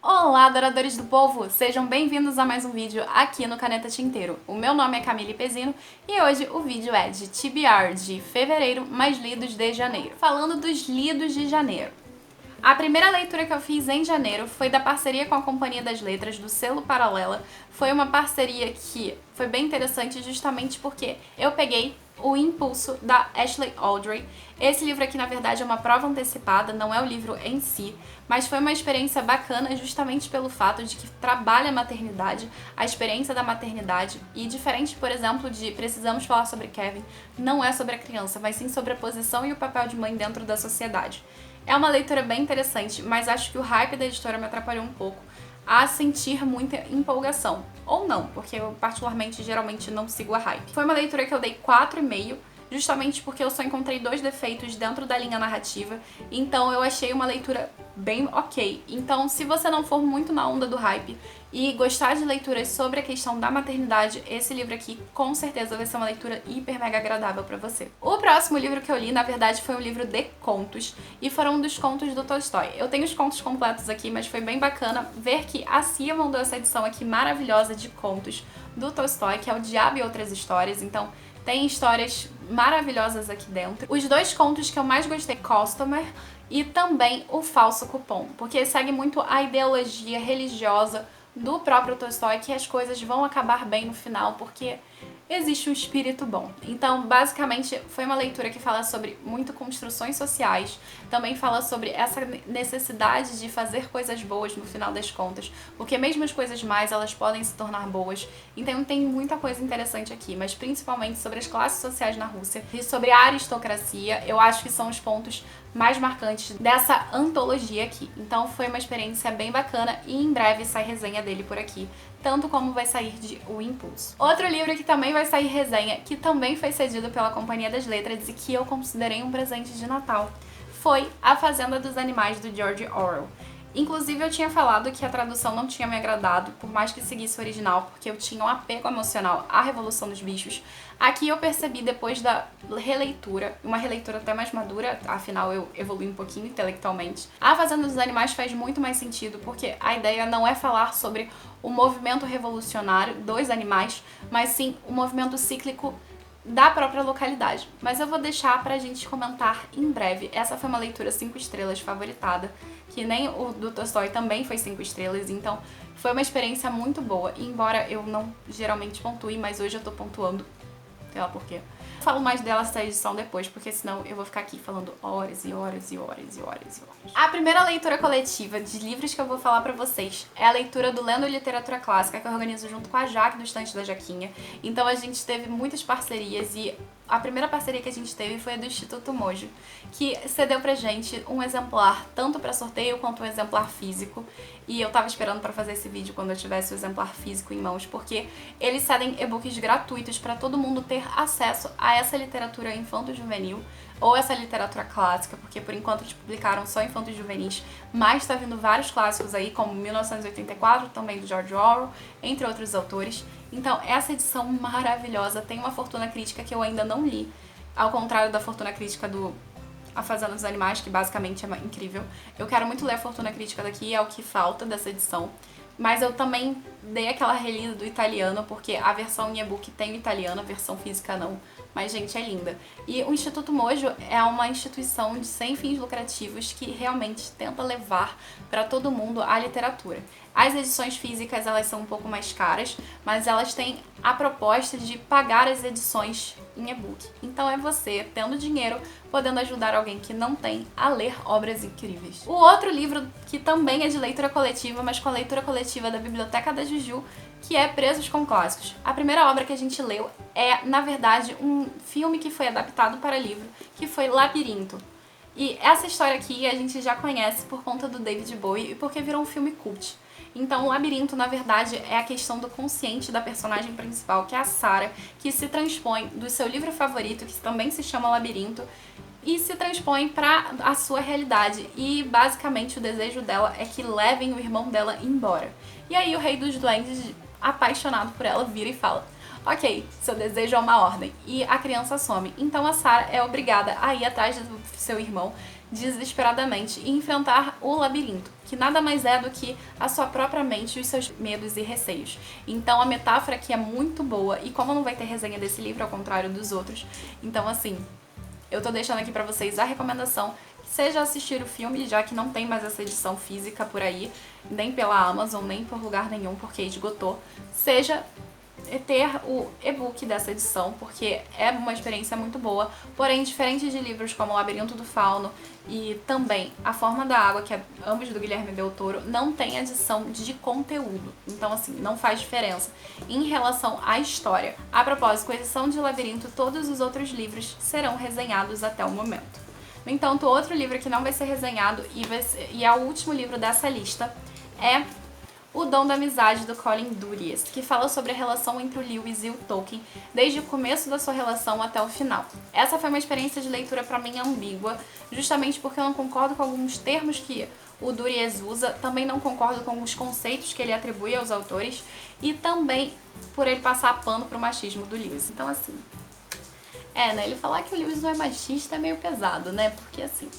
Olá, adoradores do povo! Sejam bem-vindos a mais um vídeo aqui no Caneta Tinteiro. O meu nome é Camille Pezino e hoje o vídeo é de TBR de fevereiro, mais lidos de janeiro. Falando dos lidos de janeiro. A primeira leitura que eu fiz em janeiro foi da parceria com a Companhia das Letras, do selo Paralela. Foi uma parceria que foi bem interessante justamente porque eu peguei O Impulso, da Ashley Aldrey. Esse livro aqui, na verdade, é uma prova antecipada, não é o livro em si, mas foi uma experiência bacana justamente pelo fato de que trabalha a maternidade, a experiência da maternidade, e diferente, por exemplo, de Precisamos Falar sobre Kevin, não é sobre a criança, mas sim sobre a posição e o papel de mãe dentro da sociedade. É uma leitura bem interessante, mas acho que o hype da editora me atrapalhou um pouco a sentir muita empolgação. Ou não, porque eu particularmente geralmente não sigo a hype. Foi uma leitura que eu dei 4,5, justamente porque eu só encontrei 2 defeitos dentro da linha narrativa, então eu achei uma leitura bem ok. Então, se você não for muito na onda do hype e gostar de leituras sobre a questão da maternidade, esse livro aqui com certeza vai ser uma leitura hiper mega agradável pra você. O próximo livro que eu li, na verdade, foi um livro de contos, e foram um dos contos do Tolstói. Eu tenho os contos completos aqui, mas foi bem bacana ver que a Cia mandou essa edição aqui maravilhosa de contos do Tolstói, que é O Diabo e Outras Histórias, então tem histórias maravilhosas aqui dentro. Os 2 contos que eu mais gostei, Customer e também O Falso Cupom, porque segue muito a ideologia religiosa do próprio Tolstói, que as coisas vão acabar bem no final, porque existe um espírito bom. Então, basicamente, foi uma leitura que fala sobre muito construções sociais, também fala sobre essa necessidade de fazer coisas boas no final das contas, porque mesmo as coisas más, elas podem se tornar boas. Então tem muita coisa interessante aqui, mas principalmente sobre as classes sociais na Rússia e sobre a aristocracia. Eu acho que são os pontos mais marcantes dessa antologia aqui. Então foi uma experiência bem bacana e em breve sai resenha dele por aqui, tanto como vai sair de O Impulso. Outro livro que também vai sair resenha, que também foi cedido pela Companhia das Letras e que eu considerei um presente de Natal, foi A Fazenda dos Animais, do George Orwell. Inclusive eu tinha falado que a tradução não tinha me agradado, por mais que seguisse o original, porque eu tinha um apego emocional à Revolução dos Bichos. Aqui eu percebi, depois da releitura, uma releitura até mais madura, afinal eu evolui um pouquinho intelectualmente, A Fazenda dos Animais faz muito mais sentido, porque a ideia não é falar sobre o movimento revolucionário dos animais, mas sim o movimento cíclico da própria localidade. Mas eu vou deixar pra gente comentar em breve. Essa foi uma leitura 5 estrelas favoritada, que nem o do Tolstói também foi 5 estrelas, então foi uma experiência muito boa. E embora eu não geralmente pontue, mas hoje eu tô pontuando, sei lá por quê. Falo mais dessa edição depois, porque senão eu vou ficar aqui falando horas e horas e horas e horas e horas. A primeira leitura coletiva de livros que eu vou falar pra vocês é a leitura do Lendo Literatura Clássica, que eu organizo junto com a Jaque, do Estante da Jaquinha. Então a gente teve muitas parcerias e a primeira parceria que a gente teve foi a do Instituto Mojo, que cedeu pra gente um exemplar, tanto pra sorteio quanto um exemplar físico. E eu tava esperando pra fazer esse vídeo quando eu tivesse o exemplar físico em mãos, porque eles cedem e-books gratuitos pra todo mundo ter acesso a essa literatura infanto-juvenil, ou essa literatura clássica, porque por enquanto eles publicaram só infantos juvenis, mas tá vindo vários clássicos aí, como 1984, também do George Orwell, entre outros autores. Então essa edição maravilhosa tem uma fortuna crítica que eu ainda não li, ao contrário da fortuna crítica do A Fazenda dos Animais, que basicamente é incrível. Eu quero muito ler a fortuna crítica daqui, é o que falta dessa edição. Mas eu também dei aquela relida do italiano, porque a versão em e-book tem o italiano, a versão física não. Mas, gente, é linda. E o Instituto Mojo é uma instituição sem fins lucrativos que realmente tenta levar para todo mundo a literatura. As edições físicas, elas são um pouco mais caras, mas elas têm a proposta de pagar as edições em e-book. Então é você, tendo dinheiro, podendo ajudar alguém que não tem a ler obras incríveis. O outro livro, que também é de leitura coletiva, mas com a leitura coletiva da Biblioteca da Juju, que é Presos com Clássicos. A primeira obra que a gente leu é, na verdade, um filme que foi adaptado para livro, que foi Labirinto. E essa história aqui a gente já conhece por conta do David Bowie e porque virou um filme cult. Então, o Labirinto, na verdade, é a questão do consciente da personagem principal, que é a Sarah, que se transpõe do seu livro favorito, que também se chama Labirinto, e se transpõe para a sua realidade. E, basicamente, o desejo dela é que levem o irmão dela embora. E aí, o Rei dos Duendes apaixonado por ela, vira e fala: ok, seu desejo é uma ordem. E a criança some. Então a Sarah é obrigada a ir atrás do seu irmão desesperadamente e enfrentar o labirinto, que nada mais é do que a sua própria mente e os seus medos e receios. Então a metáfora aqui é muito boa, e como não vai ter resenha desse livro, ao contrário dos outros, então assim, eu tô deixando aqui pra vocês a recomendação, seja assistir o filme, já que não tem mais essa edição física por aí, nem pela Amazon, nem por lugar nenhum, porque esgotou, seja ter o e-book dessa edição, porque é uma experiência muito boa, porém diferente de livros como O Labirinto do Fauno e também A Forma da Água, que é ambos do Guilherme Del Toro, não tem adição de conteúdo, então assim, não faz diferença em relação à história. A propósito, com exceção de Labirinto, todos os outros livros serão resenhados até o momento. No entanto, outro livro que não vai ser resenhado e é o último livro dessa lista é O Dom da Amizade, do Colin Duriez, que fala sobre a relação entre o Lewis e o Tolkien, desde o começo da sua relação até o final. Essa foi uma experiência de leitura pra mim ambígua, justamente porque eu não concordo com alguns termos que o Duriez usa, também não concordo com alguns conceitos que ele atribui aos autores, e também por ele passar pano pro machismo do Lewis. Então assim, né, ele falar que o Lewis não é machista é meio pesado, né, porque assim...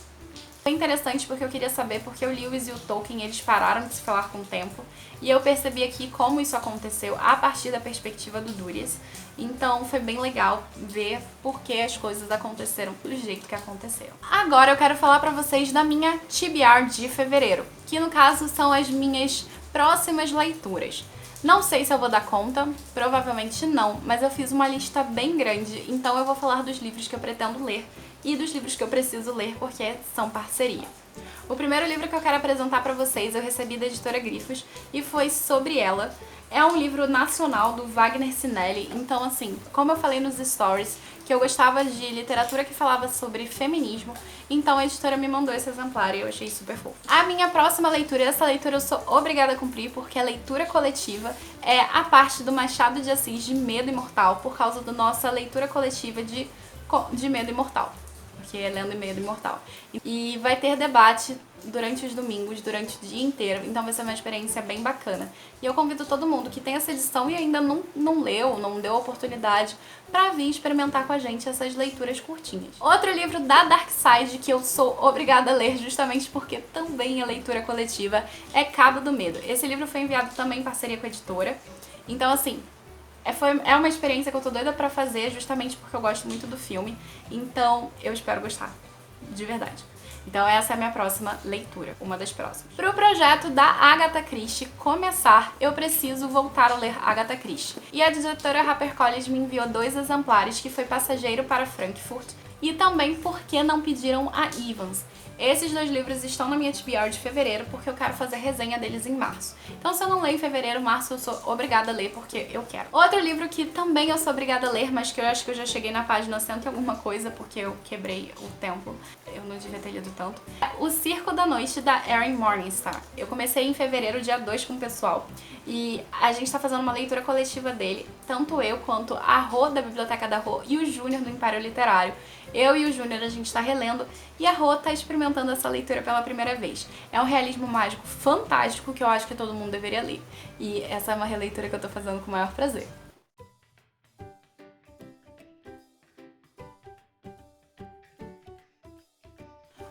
Foi interessante porque eu queria saber porque o Lewis e o Tolkien, eles pararam de se falar com o tempo, e eu percebi aqui como isso aconteceu a partir da perspectiva do Duriez. Então foi bem legal ver por que as coisas aconteceram do jeito que aconteceram. Agora eu quero falar pra vocês da minha TBR de fevereiro, que no caso são as minhas próximas leituras. Não sei se eu vou dar conta, provavelmente não, mas eu fiz uma lista bem grande, então eu vou falar dos livros que eu pretendo ler e dos livros que eu preciso ler porque são parceria. O primeiro livro que eu quero apresentar pra vocês eu recebi da editora Grifos e foi Sobre Ela. É um livro nacional do Wagner Cinelli, então assim, como eu falei nos stories, que eu gostava de literatura que falava sobre feminismo, então a editora me mandou esse exemplar e eu achei super fofo. A minha próxima leitura, essa leitura eu sou obrigada a cumprir porque a leitura coletiva é a parte do Machado de Assis de Medo Imortal, por causa da nossa leitura coletiva de Medo Imortal, porque é Lendo Medo Imortal. E vai ter debate durante os domingos, durante o dia inteiro, então vai ser uma experiência bem bacana. E eu convido todo mundo que tem essa edição e ainda não leu, não deu a oportunidade, pra vir experimentar com a gente essas leituras curtinhas. Outro livro da Dark Side que eu sou obrigada a ler justamente porque também é leitura coletiva é Cabo do Medo. Esse livro foi enviado também em parceria com a editora, então assim, é uma experiência que eu tô doida pra fazer justamente porque eu gosto muito do filme, então eu espero gostar, de verdade. Então essa é a minha próxima leitura, uma das próximas. Pro projeto da Agatha Christie começar, eu preciso voltar a ler Agatha Christie. E a editora HarperCollins me enviou 2 exemplares, que foi Passageiro para Frankfurt e também Por que Não Pediram a Evans. Esses 2 livros estão na minha TBR de fevereiro porque eu quero fazer resenha deles em março. Então se eu não ler em fevereiro, março eu sou obrigada a ler porque eu quero. Outro livro que também eu sou obrigada a ler, mas que eu acho que eu já cheguei na página 100 e alguma coisa porque eu quebrei o tempo, eu não devia ter lido tanto, é O Circo da Noite, da Erin Morningstar. Eu comecei em fevereiro, dia 2, com o pessoal, e a gente tá fazendo uma leitura coletiva dele, tanto eu quanto a Rô da Biblioteca da Rô e o Júnior do Império Literário. Eu e o Júnior a gente tá relendo e a Rô tá experimentando essa leitura pela primeira vez. É um realismo mágico fantástico que eu acho que todo mundo deveria ler. E essa é uma releitura que eu tô fazendo com o maior prazer.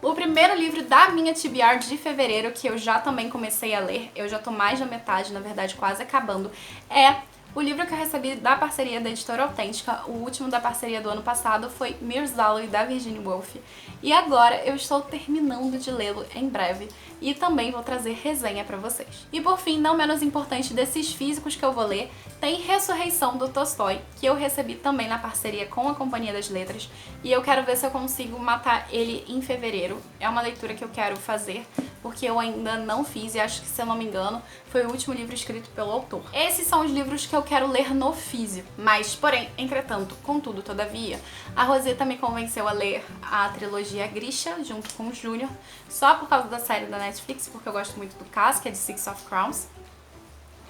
O primeiro livro da minha TBR de fevereiro, que eu já também comecei a ler, eu já tô mais da metade, na verdade quase acabando, é o livro que eu recebi da parceria da Editora Autêntica. O último da parceria do ano passado foi Mirza, da Virginia Woolf. E agora eu estou terminando de lê-lo em breve e também vou trazer resenha pra vocês. E por fim, não menos importante desses físicos que eu vou ler, tem Ressurreição, do Tolstói, que eu recebi também na parceria com a Companhia das Letras, e eu quero ver se eu consigo matar ele em fevereiro. É uma leitura que eu quero fazer, porque eu ainda não fiz, e acho que, se eu não me engano, foi o último livro escrito pelo autor. Esses são os livros que eu quero ler no físico, mas, porém, entretanto, contudo, todavia, a Rosetta me convenceu a ler a trilogia Grisha, junto com o Júnior, só por causa da série da Netflix, porque eu gosto muito do Cass, que é de Six of Crowns.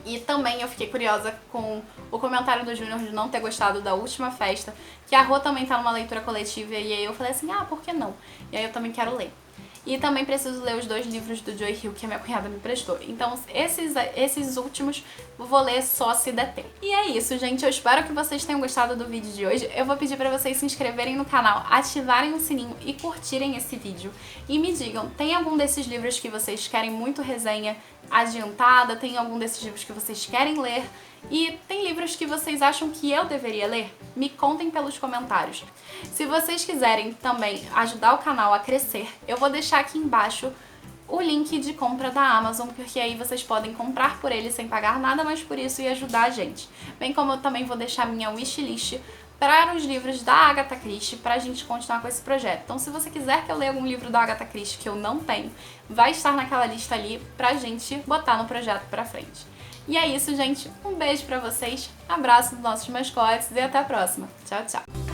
E também eu fiquei curiosa com o comentário do Júnior de não ter gostado da Última Festa, que a Rô também tá numa leitura coletiva, e aí eu falei assim, por que não? E aí eu também quero ler. E também preciso ler os 2 livros do Joy Hill que a minha cunhada me prestou. Então esses últimos vou ler só se der tempo. E é isso, gente. Eu espero que vocês tenham gostado do vídeo de hoje. Eu vou pedir pra vocês se inscreverem no canal, ativarem o sininho e curtirem esse vídeo. E me digam, tem algum desses livros que vocês querem muito resenha adiantada? Tem algum desses livros que vocês querem ler? E tem livros que vocês acham que eu deveria ler? Me contem pelos comentários. Se vocês quiserem também ajudar o canal a crescer, eu vou deixar aqui embaixo o link de compra da Amazon, porque aí vocês podem comprar por ele sem pagar nada mais por isso e ajudar a gente. Bem como eu também vou deixar minha wishlist para os livros da Agatha Christie, pra gente continuar com esse projeto. Então se você quiser que eu leia algum livro da Agatha Christie que eu não tenho, vai estar naquela lista ali pra gente botar no projeto pra frente. E é isso, gente. Um beijo pra vocês, abraço dos nossos mascotes e até a próxima. Tchau, tchau!